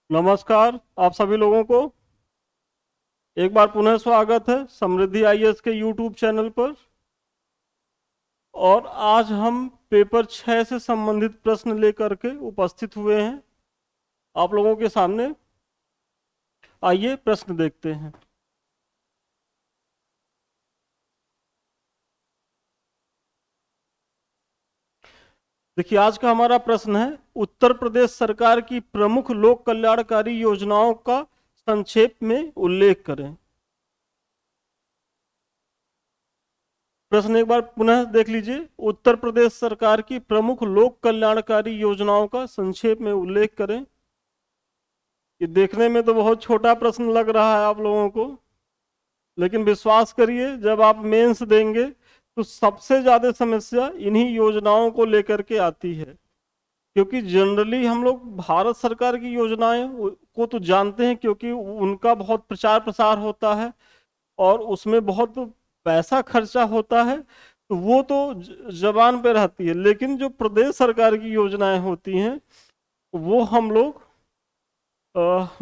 नमस्कार आप सभी लोगों को एक बार पुनः स्वागत है समृद्धि आईएएस के यूट्यूब चैनल पर। और आज हम पेपर 6 से संबंधित प्रश्न लेकर के उपस्थित हुए हैं आप लोगों के सामने। आइए प्रश्न देखते हैं। देखिए आज का हमारा प्रश्न है, उत्तर प्रदेश सरकार की प्रमुख लोक कल्याणकारी योजनाओं का संक्षेप में उल्लेख करें। प्रश्न एक बार पुनः देख लीजिए। उत्तर प्रदेश सरकार की प्रमुख लोक कल्याणकारी योजनाओं का संक्षेप में उल्लेख करें। ये देखने में तो बहुत छोटा प्रश्न लग रहा है आप लोगों को, लेकिन विश्वास करिए जब आप मेंस देंगे तो सबसे ज्यादा समस्या इन्हीं योजनाओं को लेकर के आती है। क्योंकि जनरली हम लोग भारत सरकार की योजनाएं को तो जानते हैं, क्योंकि उनका बहुत प्रचार प्रसार होता है और उसमें बहुत पैसा खर्चा होता है, तो वो तो जबान पे रहती है। लेकिन जो प्रदेश सरकार की योजनाएं होती हैं वो हम लोग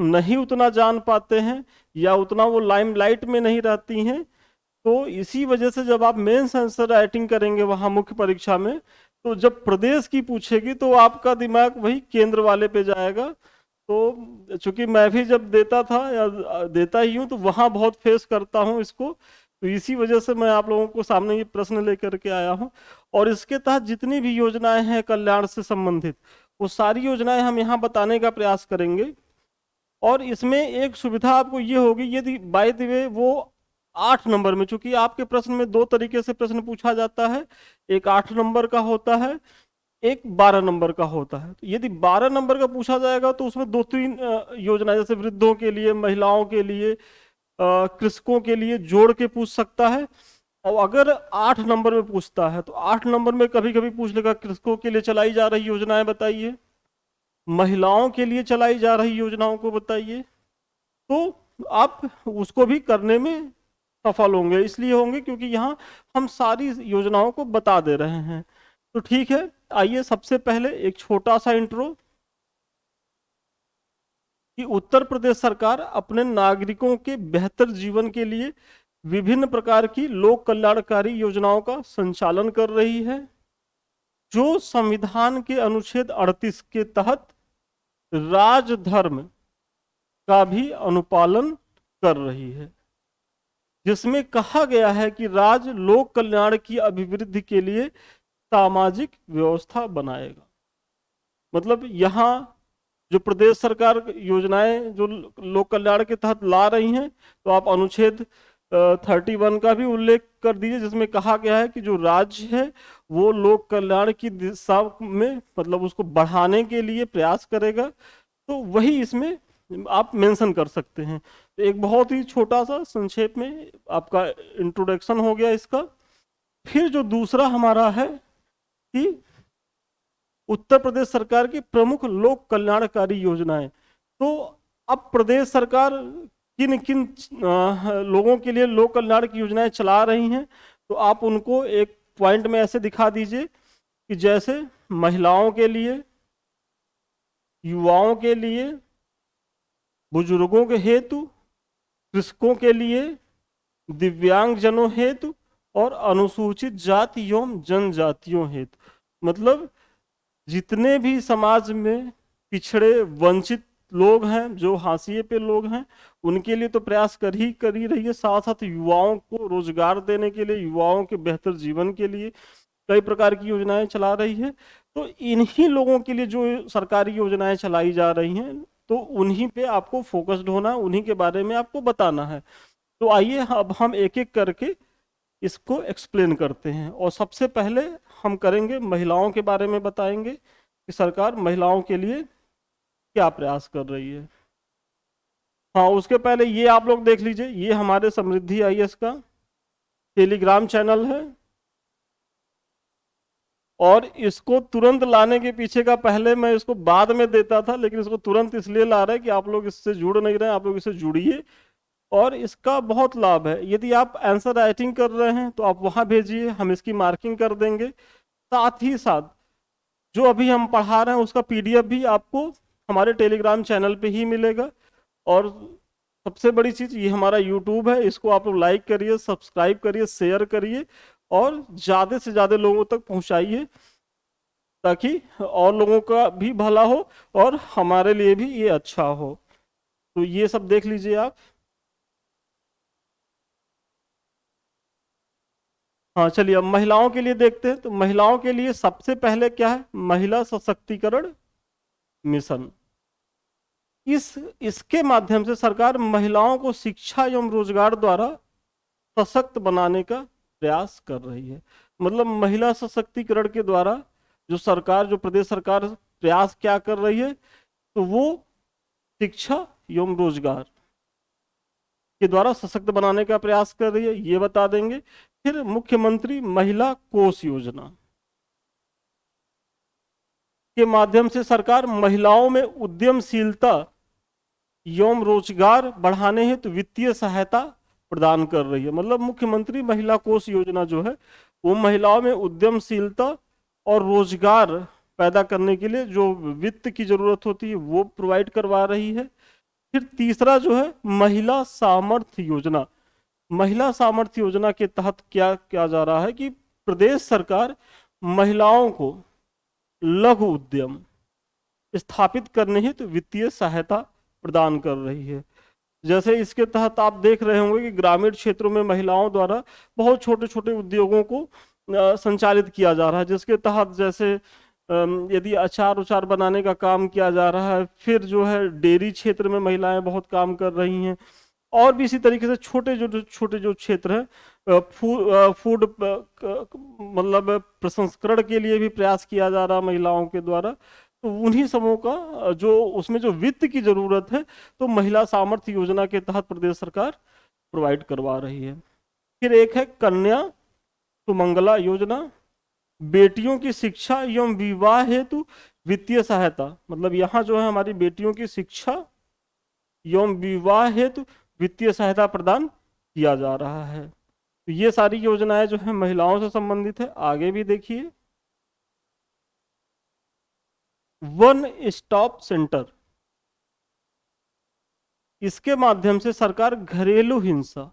नहीं उतना जान पाते हैं या उतना वो लाइमलाइट में नहीं रहती हैं। तो इसी वजह से जब आप मेंस आंसर राइटिंग करेंगे वहां मुख्य परीक्षा में, तो जब प्रदेश की पूछेगी तो आपका दिमाग वही केंद्र वाले पे जाएगा। तो चूंकि मैं भी जब देता था या देता ही हूँ तो वहां बहुत फेस करता हूँ इसको, तो इसी वजह से मैं आप लोगों को सामने ये प्रश्न लेकर के आया हूँ। और इसके तहत जितनी भी योजनाएं हैं कल्याण से संबंधित, वो सारी योजनाएं हम यहाँ बताने का प्रयास करेंगे। और इसमें एक सुविधा आपको ये होगी, यदि बाय द वे वो 8 नंबर में, चूंकि आपके प्रश्न में दो तरीके से प्रश्न पूछा जाता है, एक 8 नंबर का होता है, एक 12 नंबर का होता है। तो यदि 12 नंबर का पूछा जाएगा तो उसमें दो तीन योजना, जैसे वृद्धों के लिए, महिलाओं के लिए, कृषकों के लिए जोड़ के पूछ सकता है। और अगर 8 नंबर में पूछता है तो 8 नंबर में कभी कभी पूछ लेगा कृषकों के लिए चलाई जा रही योजनाएं बताइए, महिलाओं के लिए चलाई जा रही योजनाओं को बताइए। तो आप उसको भी करने में सफल होंगे, इसलिए होंगे क्योंकि यहाँ हम सारी योजनाओं को बता दे रहे हैं। तो ठीक है, आइए सबसे पहले एक छोटा सा इंट्रो कि उत्तर प्रदेश सरकार अपने नागरिकों के बेहतर जीवन के लिए विभिन्न प्रकार की लोक कल्याणकारी योजनाओं का संचालन कर रही है, जो संविधान के अनुच्छेद 38 के तहत राजधर्म का भी अनुपालन कर रही है, जिसमें कहा गया है कि राज्य लोक कल्याण की अभिवृद्धि के लिए सामाजिक व्यवस्था बनाएगा। मतलब यहाँ जो प्रदेश सरकार योजनाएं जो लोक कल्याण के तहत ला रही हैं, तो आप अनुच्छेद 31 का भी उल्लेख कर दीजिए, जिसमें कहा गया है कि जो राज्य है वो लोक कल्याण की दिशा में, मतलब उसको बढ़ाने के लिए प्रयास करेगा। तो वही इसमें आप मेंशन कर सकते हैं। तो एक बहुत ही छोटा सा संक्षेप में आपका इंट्रोडक्शन हो गया इसका। फिर जो दूसरा हमारा है कि उत्तर प्रदेश सरकार की प्रमुख लोक कल्याणकारी योजनाएं। तो अब प्रदेश सरकार किन किन लोगों के लिए लोक कल्याण की योजनाएं चला रही हैं, तो आप उनको एक पॉइंट में ऐसे दिखा दीजिए कि जैसे महिलाओं के लिए, युवाओं के लिए, बुजुर्गों के हेतु, कृषकों के लिए, दिव्यांगजनों हेतु और अनुसूचित जाति एवं जनजातियों हेतु। मतलब जितने भी समाज में पिछड़े वंचित लोग हैं, जो हाशिए पे लोग हैं, उनके लिए तो प्रयास कर ही रही है। साथ साथ युवाओं को रोजगार देने के लिए, युवाओं के बेहतर जीवन के लिए कई प्रकार की योजनाएं चला रही है। तो इन्हीं लोगों के लिए जो सरकारी योजनाएं चलाई जा रही हैं, तो उन्हीं पे आपको फोकस्ड होना, उन्हीं के बारे में आपको बताना है। तो आइए अब हम एक एक करके इसको एक्सप्लेन करते हैं। और सबसे पहले हम करेंगे महिलाओं के बारे में, बताएंगे कि सरकार महिलाओं के लिए क्या प्रयास कर रही है। हाँ, उसके पहले ये आप लोग देख लीजिए, ये हमारे समृद्धि आईएएस का टेलीग्राम चैनल है। और इसको तुरंत लाने के पीछे का, पहले मैं इसको बाद में देता था, लेकिन इसको तुरंत इसलिए ला रहे हैं कि आप लोग इससे जुड़ नहीं रहे, आप लोग इससे जुड़िए। और इसका बहुत लाभ है। यदि आप आंसर राइटिंग कर रहे हैं तो आप वहां भेजिए, हम इसकी मार्किंग कर देंगे। साथ ही साथ जो अभी हम पढ़ा रहे हैं उसका पीडीएफ भी आपको हमारे टेलीग्राम चैनल पे ही मिलेगा। और सबसे बड़ी चीज़, ये हमारा यूट्यूब है, इसको आप लोग लाइक करिए, सब्सक्राइब करिए, शेयर करिए और ज़्यादा से ज़्यादा लोगों तक पहुंचाइए, ताकि और लोगों का भी भला हो और हमारे लिए भी ये अच्छा हो। तो ये सब देख लीजिए आप। हाँ चलिए, अब महिलाओं के लिए देखते हैं। तो महिलाओं के लिए सबसे पहले क्या है, महिला सशक्तिकरण मिशन। इसके माध्यम से सरकार महिलाओं को शिक्षा एवं रोजगार द्वारा सशक्त बनाने का प्रयास कर रही है। मतलब महिला सशक्तिकरण के द्वारा जो सरकार, जो प्रदेश सरकार प्रयास क्या कर रही है, तो वो शिक्षा एवं रोजगार के द्वारा सशक्त बनाने का प्रयास कर रही है, ये बता देंगे। फिर मुख्यमंत्री महिला कोष योजना के माध्यम से सरकार महिलाओं में उद्यमशीलता एवं रोजगार बढ़ाने हेतु वित्तीय सहायता प्रदान कर रही है। मतलब मुख्यमंत्री महिला कोष योजना जो है, वो महिलाओं में उद्यमशीलता और रोजगार पैदा करने के लिए जो वित्त की जरूरत होती है वो प्रोवाइड करवा रही है। फिर तीसरा जो है महिला सामर्थ्य योजना। महिला सामर्थ्य योजना के तहत क्या किया जा रहा है कि प्रदेश सरकार महिलाओं को लघु उद्यम स्थापित करने हेतु वित्तीय सहायता प्रदान कर रही है। जैसे इसके तहत आप देख रहे होंगे कि ग्रामीण क्षेत्रों में महिलाओं द्वारा बहुत छोटे छोटे उद्योगों को संचालित किया जा रहा है, जिसके तहत जैसे यदि अचार उचार बनाने का काम किया जा रहा है, फिर जो है डेयरी क्षेत्र में महिलाएं बहुत काम कर रही हैं, और भी इसी तरीके से छोटे जो क्षेत्र है, फूड मतलब प्रसंस्करण के लिए भी प्रयास किया जा रहा है महिलाओं के द्वारा। तो उन्हीं समूह का जो उसमें जो वित्त की जरूरत है, तो महिला सामर्थ्य योजना के तहत प्रदेश सरकार प्रोवाइड करवा रही है। फिर एक है कन्या सुमंगला योजना। बेटियों की शिक्षा एवं विवाह हेतु वित्तीय सहायता। मतलब यहाँ जो है हमारी बेटियों की शिक्षा एवं विवाह हेतु वित्तीय सहायता प्रदान किया जा रहा है। तो ये सारी योजनाएं जो है महिलाओं से संबंधित है। आगे भी देखिए, वन स्टॉप सेंटर। इसके माध्यम से सरकार घरेलू हिंसा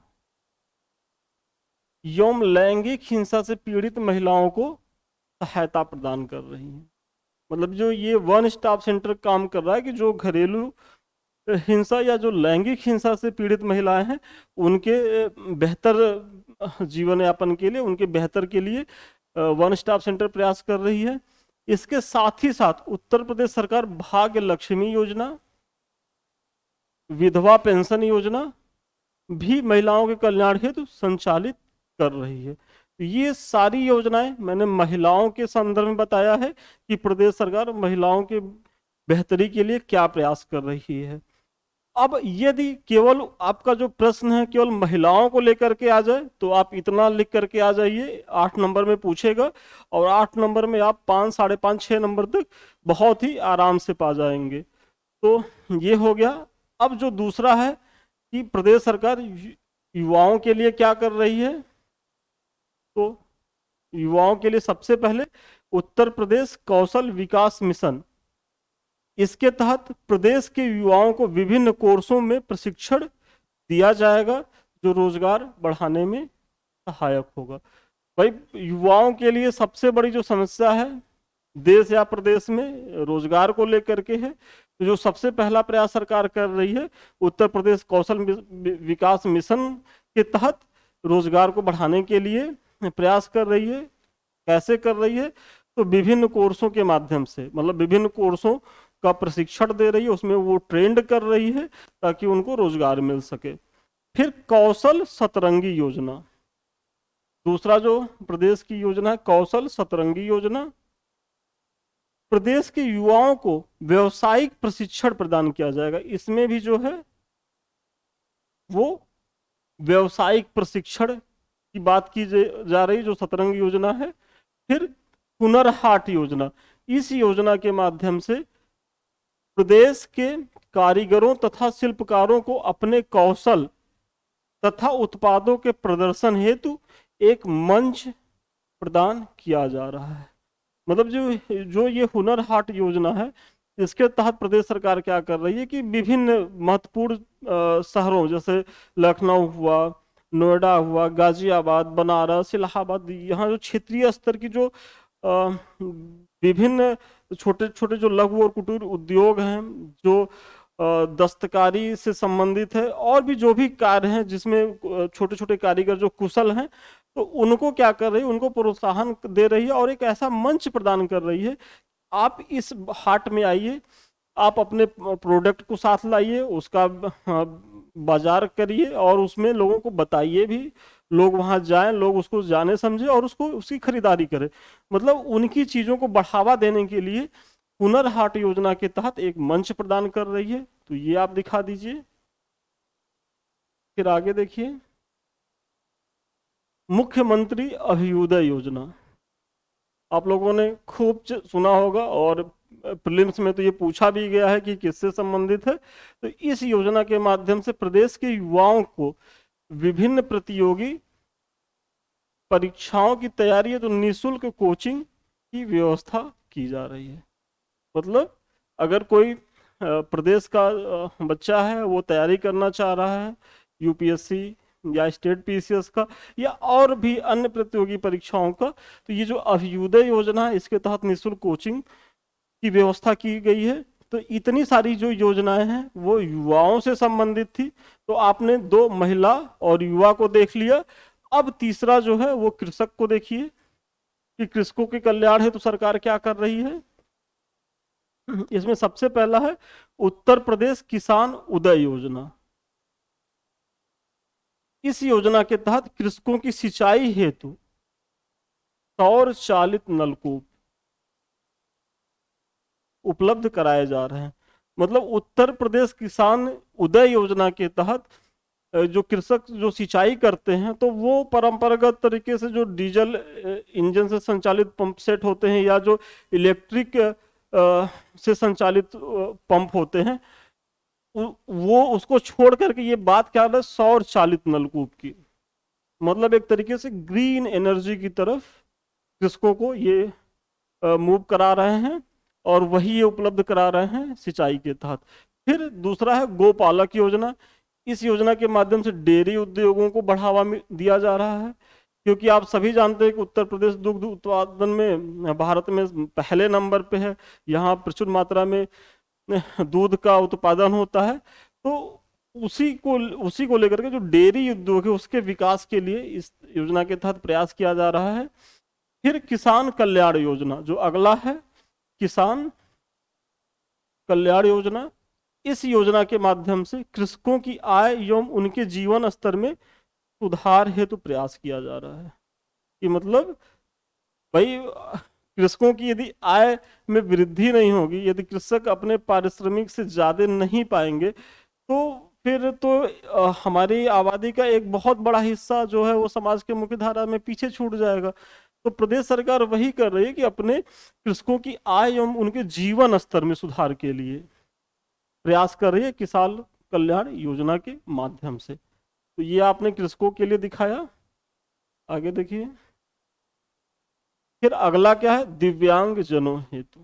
एवं लैंगिक हिंसा से पीड़ित महिलाओं को सहायता प्रदान कर रही है। मतलब जो ये वन स्टॉप सेंटर काम कर रहा है कि जो घरेलू हिंसा या जो लैंगिक हिंसा से पीड़ित महिलाएं हैं, उनके बेहतर जीवन यापन के लिए, उनके बेहतर के लिए वन स्टॉप सेंटर प्रयास कर रही है। इसके साथ ही साथ उत्तर प्रदेश सरकार भाग्य लक्ष्मी योजना, विधवा पेंशन योजना भी महिलाओं के कल्याण हेतु संचालित कर रही है। तो ये सारी योजनाएं मैंने महिलाओं के संदर्भ में बताया है कि प्रदेश सरकार महिलाओं के बेहतरी के लिए क्या प्रयास कर रही है। अब यदि केवल आपका जो प्रश्न है केवल महिलाओं को लेकर के आ जाए, तो आप इतना लिख करके आ जाइए, 8 नंबर में पूछेगा और 8 नंबर में आप 5, 5.5, 6 नंबर तक बहुत ही आराम से पा जाएंगे। तो ये हो गया। अब जो दूसरा है कि प्रदेश सरकार युवाओं के लिए क्या कर रही है, तो युवाओं के लिए सबसे पहले उत्तर प्रदेश कौशल विकास मिशन। इसके तहत प्रदेश के युवाओं को विभिन्न कोर्सों में प्रशिक्षण दिया जाएगा, जो रोजगार बढ़ाने में सहायक होगा। भाई, युवाओं के लिए सबसे बड़ी जो समस्या है देश या प्रदेश में रोजगार को लेकर के है। तो जो सबसे पहला प्रयास सरकार कर रही है, उत्तर प्रदेश कौशल विकास मिशन के तहत रोजगार को बढ़ाने के लिए प्रयास कर रही है। कैसे कर रही है, तो विभिन्न कोर्सों के माध्यम से, मतलब विभिन्न कोर्सों का प्रशिक्षण दे रही है, उसमें वो ट्रेंड कर रही है ताकि उनको रोजगार मिल सके। फिर कौशल सतरंगी योजना, दूसरा जो प्रदेश की योजना है कौशल सतरंगी योजना। प्रदेश के युवाओं को व्यवसायिक प्रशिक्षण प्रदान किया जाएगा। इसमें भी जो है वो व्यवसायिक प्रशिक्षण की बात की जा रही, जो सतरंगी योजना है। फिर हुनर हाट योजना, इस योजना के माध्यम से प्रदेश के कारीगरों तथा शिल्पकारों को अपने कौशल तथा उत्पादों के प्रदर्शन हेतु एक मंच प्रदान किया जा रहा है। मतलब जो ये हुनर हाट योजना है, इसके तहत प्रदेश सरकार क्या कर रही है कि विभिन्न महत्वपूर्ण शहरों जैसे लखनऊ हुआ, नोएडा हुआ, गाजियाबाद, बनारस, इलाहाबाद, यहाँ जो क्षेत्रीय स्तर की जो विभिन्न छोटे छोटे जो लघु और कुटीर उद्योग हैं, जो दस्तकारी से संबंधित है, और भी जो भी कार्य हैं जिसमें छोटे छोटे कारीगर जो कुशल हैं, तो उनको क्या कर रही है, उनको प्रोत्साहन दे रही है और एक ऐसा मंच प्रदान कर रही है। आप इस हाट में आइए, आप अपने प्रोडक्ट को साथ लाइए, उसका बाजार करिए और उसमें लोगों को बताइए भी, लोग वहां जाएं, लोग उसको जाने समझे और उसको उसकी खरीदारी करें। मतलब उनकी चीजों को बढ़ावा देने के लिए हुनर हाट योजना के तहत एक मंच प्रदान कर रही है। तो ये आप दिखा दीजिए। फिर आगे देखिए, मुख्यमंत्री अभ्युदय योजना आप लोगों ने खूब सुना होगा और प्रीलिम्स में तो ये पूछा भी गया है कि किससे संबंधित है। तो इस योजना के माध्यम से प्रदेश के युवाओं को विभिन्न प्रतियोगी परीक्षाओं की तैयारी है तो निःशुल्क कोचिंग की व्यवस्था की जा रही है। मतलब अगर कोई प्रदेश का बच्चा है, वो तैयारी करना चाह रहा है यूपीएससी या स्टेट पीसीएस का या और भी अन्य प्रतियोगी परीक्षाओं का, तो ये जो अभ्युदय योजना है इसके तहत निःशुल्क कोचिंग की व्यवस्था की गई है। तो इतनी सारी जो योजनाएं हैं वो युवाओं से संबंधित थी। तो आपने दो महिला और युवा को देख लिया। अब तीसरा जो है वो कृषक को देखिए कि कृषकों के कल्याण हेतु सरकार क्या कर रही है। इसमें सबसे पहला है उत्तर प्रदेश किसान उदय योजना। इस योजना के तहत कृषकों की सिंचाई हेतु सौर चालित नलकूप उपलब्ध कराए जा रहे हैं। मतलब उत्तर प्रदेश किसान उदय योजना के तहत जो कृषक जो सिंचाई करते हैं तो वो परंपरागत तरीके से जो डीजल इंजन से संचालित पंप सेट होते हैं या जो इलेक्ट्रिक से संचालित पंप होते हैं, वो उसको छोड़ करके ये बात क्या है सौर चालित नलकूप की। मतलब एक तरीके से ग्रीन एनर्जी की तरफ कृषकों को ये मूव करा रहे हैं और वही ये उपलब्ध करा रहे हैं सिंचाई के तहत। फिर दूसरा है गोपालक योजना। इस योजना के माध्यम से डेयरी उद्योगों को बढ़ावा दिया जा रहा है, क्योंकि आप सभी जानते हैं कि उत्तर प्रदेश दुग्ध उत्पादन में भारत में पहले नंबर पे है। यहाँ प्रचुर मात्रा में दूध का उत्पादन होता है। तो उसी को लेकर के जो डेयरी उद्योग है उसके विकास के लिए इस योजना के तहत प्रयास किया जा रहा है। फिर किसान कल्याण योजना जो अगला है, किसान कल्याण योजना। इस योजना के माध्यम से कृषकों की आय एवं उनके जीवन स्तर में सुधार हेतु प्रयास किया जा रहा है। कि मतलब भाई कृषकों की यदि आय में वृद्धि नहीं होगी, यदि कृषक अपने पारिश्रमिक से ज्यादा नहीं पाएंगे, तो फिर तो हमारी आबादी का एक बहुत बड़ा हिस्सा जो है वो समाज के मुख्य धारा में पीछे छूट जाएगा। तो प्रदेश सरकार वही कर रही है कि अपने कृषकों की आय एवं उनके जीवन स्तर में सुधार के लिए प्रयास कर रही है किसान कल्याण योजना के माध्यम से। तो ये आपने कृषकों के लिए दिखाया। आगे देखिए, फिर अगला क्या है, दिव्यांग जनों हेतु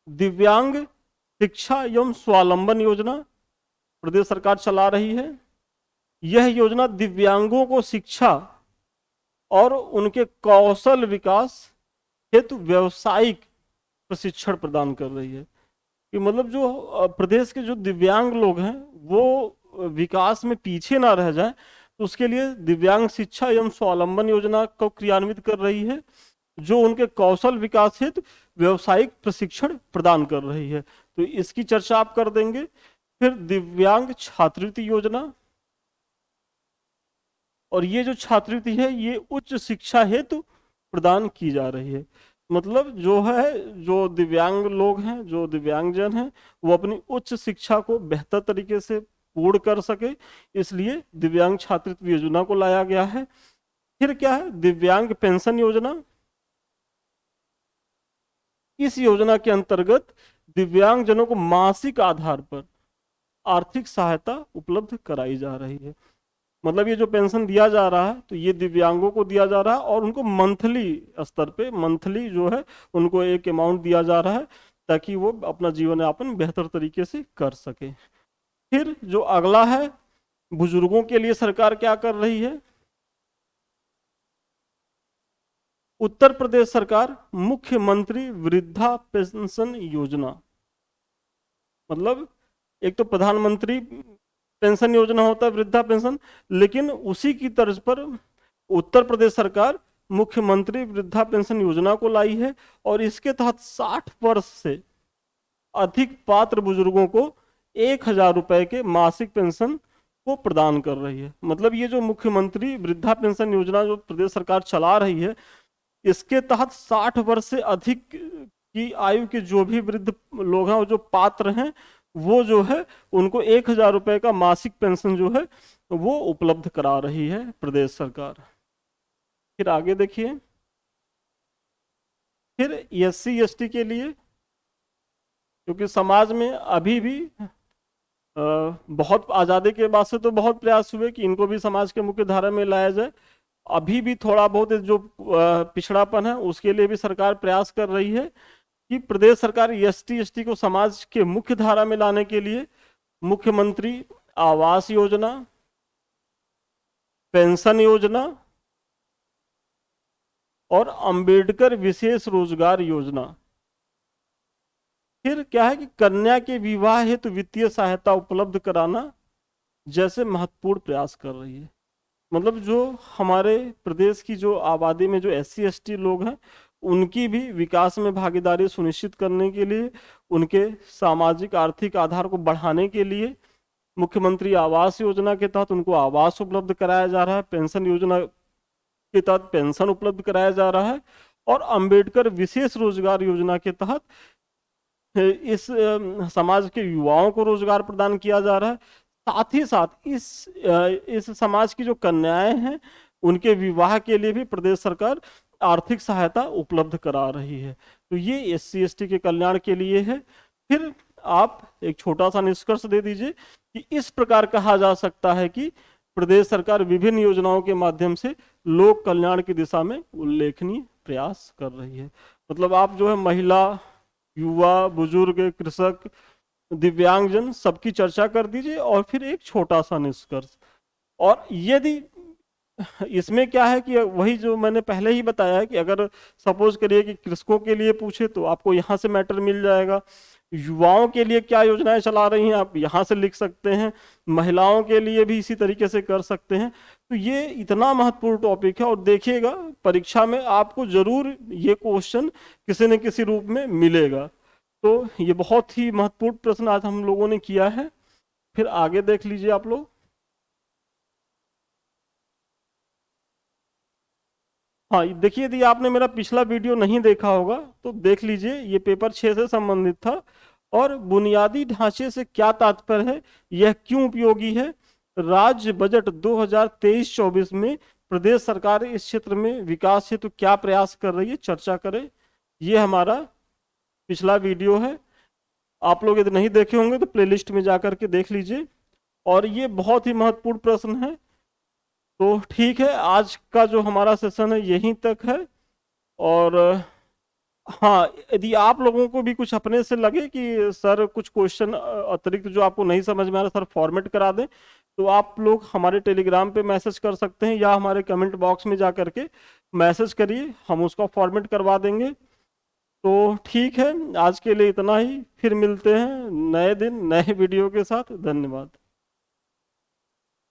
दिव्यांग शिक्षा एवं स्वावलंबन योजना प्रदेश सरकार चला रही है। यह योजना दिव्यांगों को शिक्षा और उनके कौशल विकास हेतु व्यावसायिक प्रशिक्षण प्रदान कर रही है। कि मतलब जो प्रदेश के जो दिव्यांग लोग हैं वो विकास में पीछे ना रह जाए, तो उसके लिए दिव्यांग शिक्षा एवं स्वावलंबन योजना को क्रियान्वित कर रही है, जो उनके कौशल विकास हेतु व्यावसायिक प्रशिक्षण प्रदान कर रही है। तो इसकी चर्चा आप कर देंगे। फिर दिव्यांग छात्रवृत्ति योजना, और ये जो छात्रवृत्ति है ये उच्च शिक्षा हेतु प्रदान की जा रही है। मतलब जो है, जो दिव्यांग लोग हैं, जो दिव्यांगजन हैं, वो अपनी उच्च शिक्षा को बेहतर तरीके से पूर्ण कर सके, इसलिए दिव्यांग छात्रवृत्ति योजना को लाया गया है। फिर क्या है, दिव्यांग पेंशन योजना। इस योजना के अंतर्गत दिव्यांगजनों को मासिक आधार पर आर्थिक सहायता उपलब्ध कराई जा रही है। मतलब ये जो पेंशन दिया जा रहा है तो ये दिव्यांगों को दिया जा रहा है और उनको मंथली स्तर पे मंथली जो है उनको एक अमाउंट दिया जा रहा है ताकि वो अपना जीवन यापन बेहतर तरीके से कर सके। फिर जो अगला है, बुजुर्गों के लिए सरकार क्या कर रही है। उत्तर प्रदेश सरकार मुख्यमंत्री वृद्धा पेंशन योजना, मतलब एक तो प्रधानमंत्री पेंशन योजना होता है वृद्धा पेंशन, लेकिन उसी की तर्ज पर उत्तर प्रदेश सरकार मुख्यमंत्री वृद्धा पेंशन योजना को लाई है और इसके तहत 60 वर्ष से अधिक पात्र बुजुर्गों को 1,000 रुपए के मासिक पेंशन को प्रदान कर रही है। मतलब ये जो मुख्यमंत्री वृद्धा पेंशन योजना जो प्रदेश सरकार चला रही है, इसके तहत 60 वर्ष से अधिक की आयु के जो भी वृद्ध लोग हैं और जो पात्र हैं वो जो है उनको 1,000 रुपए का मासिक पेंशन जो है वो उपलब्ध करा रही है प्रदेश सरकार। फिर आगे देखिए, फिर SC ST के लिए, क्योंकि समाज में अभी भी बहुत आज़ादी के बाद से तो बहुत प्रयास हुए कि इनको भी समाज के मुख्य धारा में लाया जाए, अभी भी थोड़ा बहुत जो पिछड़ापन है उसके लिए भी सरकार प्रयास कर रही है कि प्रदेश सरकार ST ST को समाज के मुख्य धारा में लाने के लिए मुख्यमंत्री आवास योजना, पेंशन योजना और अंबेडकर विशेष रोजगार योजना। फिर क्या है कि कन्या के विवाह हेतु वित्तीय सहायता उपलब्ध कराना जैसे महत्वपूर्ण प्रयास कर रही है। मतलब जो हमारे प्रदेश की जो आबादी में जो SC ST लोग हैं उनकी भी विकास में भागीदारी सुनिश्चित करने के लिए, उनके सामाजिक आर्थिक आधार को बढ़ाने के लिए मुख्यमंत्री आवास योजना के तहत उनको आवास उपलब्ध कराया जा रहा है, पेंशन योजना के तहत पेंशन उपलब्ध कराया जा रहा है और अंबेडकर विशेष रोजगार योजना के तहत इस समाज के युवाओं को रोजगार प्रदान किया जा रहा है। साथ ही साथ इस समाज की जो कन्याएं हैं उनके विवाह के लिए भी प्रदेश सरकार आर्थिक सहायता उपलब्ध करा रही है। तो ये SC ST के कल्याण के लिए है। फिर आप एक छोटा सा निष्कर्ष दे दीजिए कि इस प्रकार कहा जा सकता है कि प्रदेश सरकार विभिन्न योजनाओं के माध्यम से लोक कल्याण की दिशा में उल्लेखनीय प्रयास कर रही है। मतलब आप जो है महिला, युवा, बुजुर्ग, कृषक, दिव्यांगजन सबकी चर्चा कर दीजिए और फिर एक छोटा सा निष्कर्ष। और यदि इसमें क्या है कि वही जो मैंने पहले ही बताया है कि अगर सपोज करिए कि कृषकों के लिए पूछे तो आपको यहाँ से मैटर मिल जाएगा, युवाओं के लिए क्या योजनाएं चला रही हैं आप यहाँ से लिख सकते हैं, महिलाओं के लिए भी इसी तरीके से कर सकते हैं। तो ये इतना महत्वपूर्ण टॉपिक है और देखिएगा परीक्षा में आपको जरूर ये क्वेश्चन किसी न किसी रूप में मिलेगा। तो ये बहुत ही महत्वपूर्ण प्रश्न आज हम लोगों ने किया है। फिर आगे देख लीजिए आप लोग। हाँ देखिए, यदि आपने मेरा पिछला वीडियो नहीं देखा होगा तो देख लीजिए, ये पेपर 6 से संबंधित था और बुनियादी ढांचे से क्या तात्पर्य है, यह क्यों उपयोगी है, राज्य बजट 2023-24 में प्रदेश सरकार इस क्षेत्र में विकास हेतु क्या प्रयास कर रही है, चर्चा करें। ये हमारा पिछला वीडियो है। आप लोग यदि नहीं देखे होंगे तो प्लेलिस्ट में जाकर के देख लीजिए। और ये बहुत ही महत्वपूर्ण प्रश्न है। तो ठीक है, आज का जो हमारा सेशन है यहीं तक है। और हाँ, यदि आप लोगों को भी कुछ अपने से लगे कि सर कुछ क्वेश्चन अतिरिक्त जो आपको नहीं समझ में आ रहा सर फॉर्मेट करा दें, तो आप लोग हमारे टेलीग्राम पे मैसेज कर सकते हैं या हमारे कमेंट बॉक्स में जा करके मैसेज करिए, हम उसका फॉर्मेट करवा देंगे। तो ठीक है, आज के लिए इतना ही। फिर मिलते हैं नए दिन नए वीडियो के साथ। धन्यवाद।